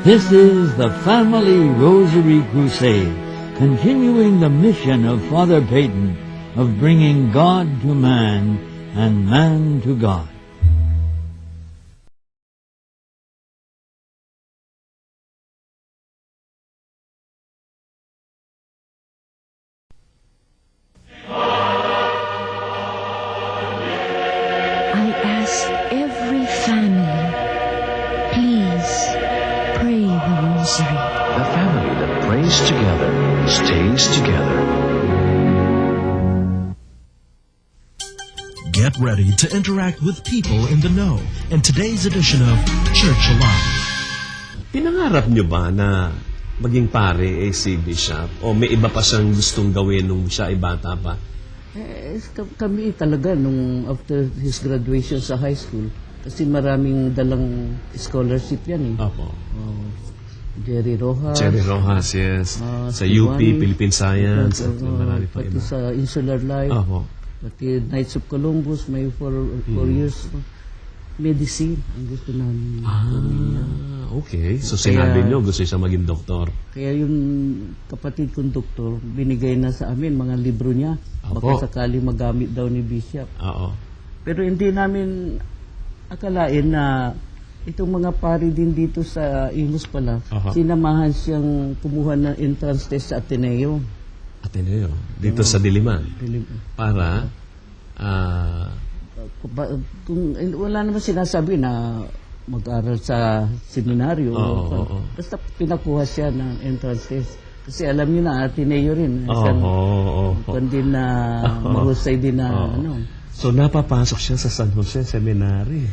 This is the Family Rosary Crusade, continuing the mission of Father Peyton of bringing God to man and man to God. I ask every family, please pray the rosary. The family that prays together stays together. Get ready to interact with people in the know in today's edition of Church Alive. Pinangarap nyo ba na maging pare si Bishop? O may iba pa siyang gustong gawin nung siya ay bata pa? Kami talaga nung after his graduation sa high school, kasi maraming dalang scholarship yan eh. Opo. Jerry Rojas. Cherry Rojas, yes. Sa UP, Philippine Science, at marami pa pati iba. sa Insular Life. Opo. Pati Knights of Columbus, may 4 years. Medicine, ang gusto namin. Okay. So sinabi nyo, gusto siya maging doktor. Kaya yung kapatid kong doktor, binigay na sa amin mga libro niya. Opo. Baka sakali magamit daw ni Bishop. Oo. Pero hindi namin akalain na itong mga pari din dito sa Imus pala, Aha. sinamahan siyang kumuha ng entrance test sa Ateneo. Ateneo. Dito sa Diliman. Para, Kung wala naman sinasabi na mag-aral sa seminaryo. Oo. Basta pinakuha siya ng entrance test. Kasi alam niyo na, Ateneo rin. Kundi na mahusay din na ano. So napapasok siya sa San Jose Seminary.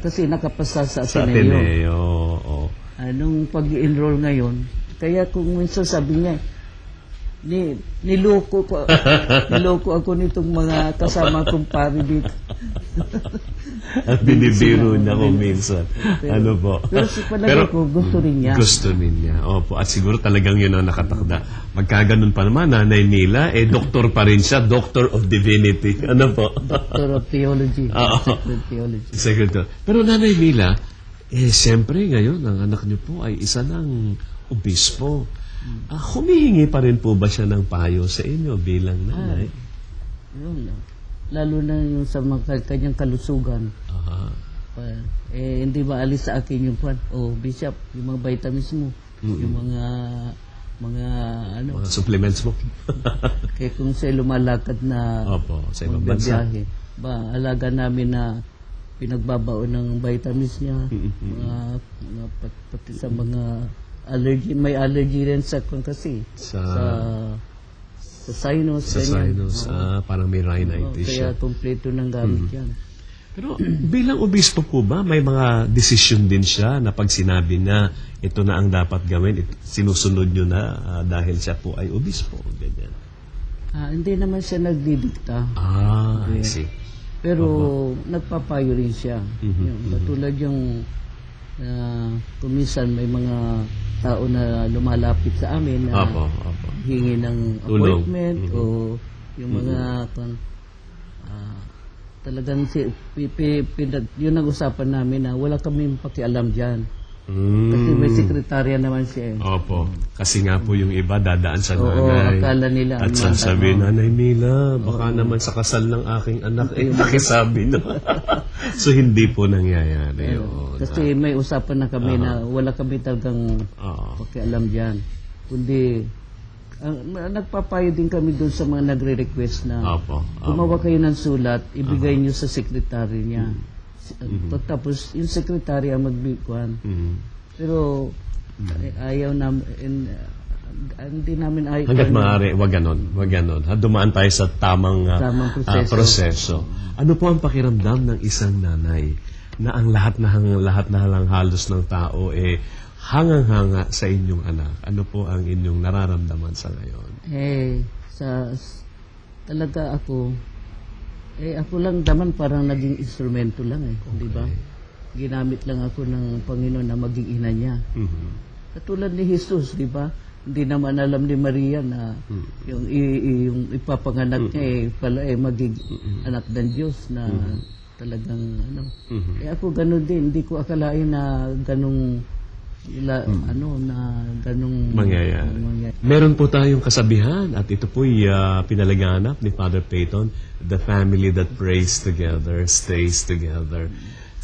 Kasi nakapasa sa Sa Ateneo. Ateneo. Oo. Anong pag-enroll ngayon, kaya kung minsan sabi niya, niloko ako nitong mga kasama kong pari dito. At binibiro niya ko minsan. Ano po? Pero si palagay ko, gusto rin niya. Gusto rin niya. Opo. At siguro talagang yun ang nakatakda. Magkaganon pa naman, Nanay Mila, doktor pa rin siya. Doctor of Divinity. Ano po? Doctor of Theology. Oo. Sacred Theology. Secretary. Pero Nanay Mila, siyempre ngayon, ang anak niyo po ay isa ng obispo. Humihingi pa rin po ba siya ng payo sa inyo bilang nanay? Yun lang. Lalo na yung sa mga kanyang kalusugan. Aha. Hindi maalis sa akin yung kwan. Bishop, yung mga vitamins mo. Yung mga Mga supplements mo? kaya kung siya lumalakad na Opo, sa ibang bansa. magbibiyahe, alaga namin na pinagbabaon ng vitamins niya, pati sa mga allergy, may allergy rin sa kasi sa sinus. Sa sinus, parang may rhinitis siya. Kaya kompleto ng gamit yan. Pero bilang obispo po ba, may mga desisyon din siya na pag sinabi na ito na ang dapat gawin, sinusunod nyo na dahil siya po ay obispo? Ganyan. Hindi naman siya nagdidikta. I see. Pero nagpapayo rin siya. Katulad yung kumisan may mga tao na lumalapit sa amin na hingi ng appointment o yung mga talagang yun ang usapan namin na wala kaming pakialam dyan. Kasi may sekretarya naman siya. Opo. Kasi nga po yung iba dadaan sa nanay. Akala nila. At sasabihin, Nanay Mila, baka naman sa kasal ng aking anak, nakisabi na. So, hindi po nangyayari yun. Kasi may usapan na kami na wala kami talagang pakialam dyan. Kundi, nagpapayo din kami doon sa mga nagre-request na gumawa kayo ng sulat, ibigay niyo sa sekretary niya. Tapos yung sekretary ang magbikuan. Pero ayaw namin, hindi namin ayaw. Hanggat maaari, wag ganon. Dumaan tayo sa tamang proseso. Ano po ang pakiramdam ng isang nanay na ang lahat na lang halos ng tao hangang-hanga sa inyong anak? Ano po ang inyong nararamdaman sa ngayon? Talaga ako lang naman parang naging instrumento lang di ba? Ginamit lang ako ng Panginoon na maging ina niya. Katulad ni Jesus, di ba? Hindi naman alam ni Maria na yung ipapanganak niya pala maging anak ng Diyos na talagang ako ganun din. Hindi ko akalain na ganung na ganung mangyayari. Meron po tayong kasabihan at ito po'y pinalaganap ni Father Peyton, the family that prays together stays together.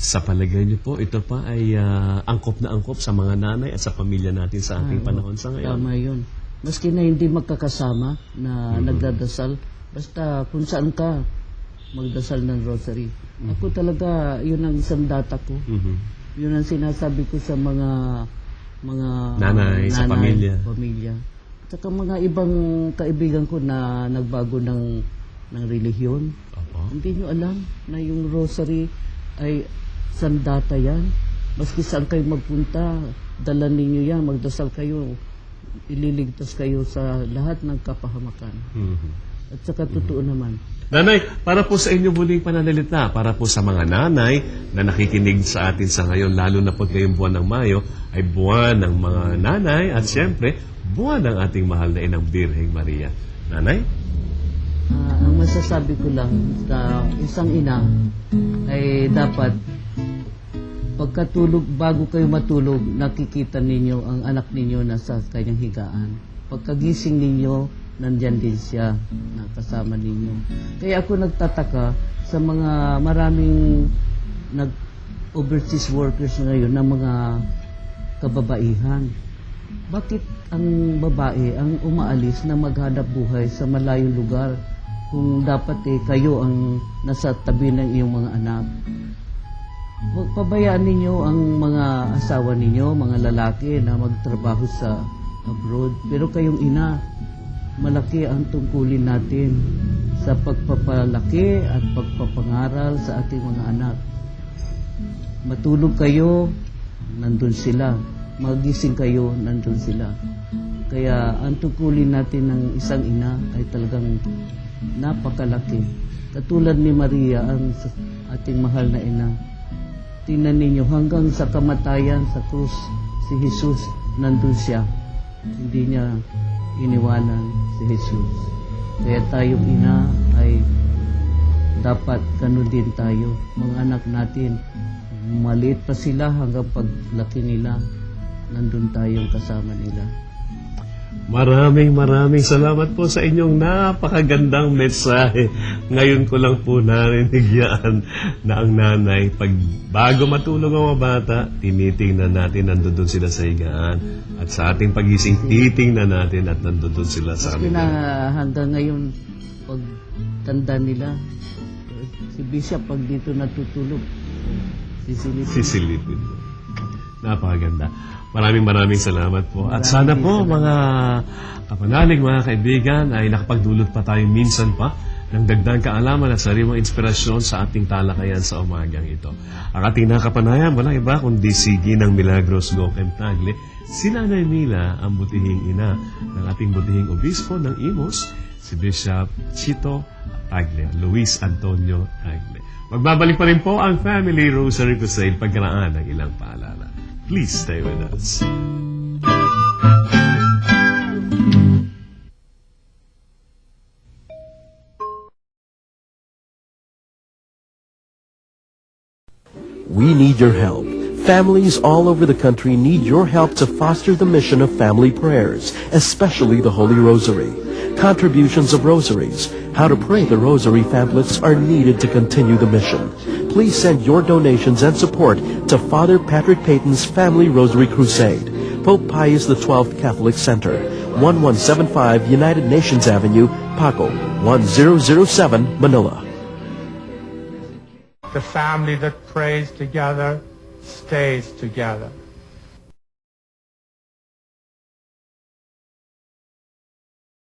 Sa palagay niyo po, ito pa ay angkop na angkop sa mga nanay at sa pamilya natin sa ating panahon sa ngayon. Tama yun. Maski na hindi magkakasama na nagdadasal, basta kung saan ka magdasal ng rosary. Ako talaga, yun ang isang data ko. Yun ang sinasabi ko sa mga nanay sa pamilya. Saka mga ibang kaibigan ko na nagbago ng relihiyon. Hindi nyo alam na yung rosary ay sandata yan. Maski saan kayo magpunta, dala ninyo yan, magdasal kayo, ililigtas kayo sa lahat ng kapahamakan. At saka totoo naman. Nanay, para po sa inyo muling pananalita, para po sa mga nanay na nakikinig sa atin sa ngayon, lalo na po ngayong buwan ng Mayo, ay buwan ng mga nanay at siyempre, buwan ng ating mahal na Inang Birheng Maria. Nanay? Ang masasabi ko lang sa isang ina ay dapat pagkatulog, bago kayo matulog, nakikita ninyo ang anak ninyo nasa kanyang higaan. Pagkagising ninyo, nandyan din siya na kasama ninyo. Kaya ako nagtataka sa mga maraming overseas workers ngayon na mga kababaihan. Bakit ang babae ang umaalis na maghanap buhay sa malayong lugar kung dapat kayo ang nasa tabi ng iyong mga anak? Pabayaan ninyo ang mga asawa ninyo, mga lalaki na magtrabaho sa abroad. Pero kayong ina, malaki ang tungkulin natin sa pagpapalaki at pagpapangaral sa ating mga anak. Matulog kayo, nandun sila. Magising kayo, nandun sila. Kaya ang tungkulin natin ng isang ina ay talagang napakalaki. Katulad ni Maria, ang ating mahal na ina. Tingnan ninyo, hanggang sa kamatayan sa krus, si Jesus, nandun siya. Hindi niya iniwanan si Jesus. Kaya tayong ina ay dapat ganun din tayo. Mga anak natin, maliit pa sila hanggang paglaki nila, nandun tayong kasama nila. Maraming salamat po sa inyong napakagandang mensahe. Ngayon ko lang po narinig yan na ang nanay, bago matulog ang mga bata, tinitingnan natin nandun sila sa higaan. At sa ating pagising, titingnan natin at nandun sila sa kanila. Hanggang ngayon, pag tanda nila, si Bishop pag dito natutulog, sisilipin. Napakaganda. Maraming salamat po. At sana po mga kapanalig, mga kaibigan, ay nakapagdulot pa tayo minsan pa ng dagdag kaalaman at sariwang inspirasyon sa ating talakayan sa umagang ito. Ang ating nakapanayan, walang iba kundi si Ginang Milagros Goken Tagle, si Nanay Mila, ang butihing ina ng ating butihing obispo ng Imus, si Bishop Chito Tagle, Luis Antonio Tagle. Magbabalik pa rin po ang Family Rosary Crusade pagkaraan ng ilang paalala. Please stay with us. We need your help. Families all over the country need your help to foster the mission of family prayers, especially the Holy Rosary. Contributions of rosaries, how to pray the rosary pamphlets are needed to continue the mission. Please send your donations and support to Father Patrick Peyton's Family Rosary Crusade, Pope Pius XII Catholic Center, 1175 United Nations Avenue, Paco, 1007, Manila. The family that prays together stays together.